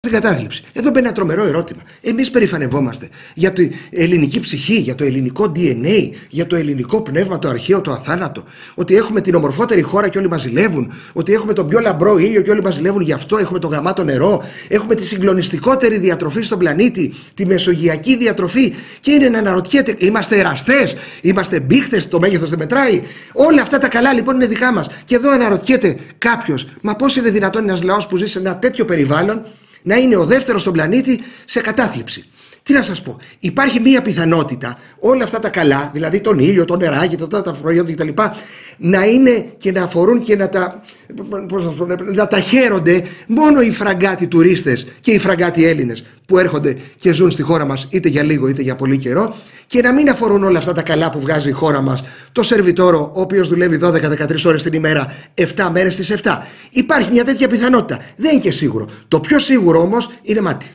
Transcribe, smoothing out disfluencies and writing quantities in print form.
Στην κατάθλιψη. Εδώ μπαίνει ένα τρομερό ερώτημα. Εμείς περηφανευόμαστε για την ελληνική ψυχή, για το ελληνικό DNA, για το ελληνικό πνεύμα, το αρχαίο, το αθάνατο. Ότι έχουμε την ομορφότερη χώρα και όλοι μας ζηλεύουν. Ότι έχουμε τον πιο λαμπρό ήλιο και όλοι μας ζηλεύουν γι' αυτό. Έχουμε το γαμάτο νερό. Έχουμε τη συγκλονιστικότερη διατροφή στον πλανήτη, τη μεσογειακή διατροφή. Και είναι να αναρωτιέται, είμαστε εραστές, είμαστε μπίχτες, το μέγεθος δεν μετράει. Όλα αυτά τα καλά λοιπόν είναι δικά μας. Και εδώ αναρωτιέται κάποιος, μα πώς είναι δυνατόν ένας λαός που ζει σε ένα τέτοιο περιβάλλον να είναι ο δεύτερος στον πλανήτη σε κατάθλιψη? Τι να σας πω, υπάρχει μία πιθανότητα όλα αυτά τα καλά, δηλαδή τον ήλιο, το νεράκι, τα προϊόντα κτλ., να είναι και να αφορούν και να τα χαίρονται μόνο οι φραγκάτοι τουρίστες και οι φραγκάτοι Έλληνες που έρχονται και ζουν στη χώρα μας είτε για λίγο είτε για πολύ καιρό, και να μην αφορούν όλα αυτά τα καλά που βγάζει η χώρα μας το σερβιτόρο, ο οποίος δουλεύει 12-13 ώρες την ημέρα, 7 μέρες στις 7. Υπάρχει μια τέτοια πιθανότητα. Δεν είναι και σίγουρο. Το πιο σίγουρο όμως είναι μάτι.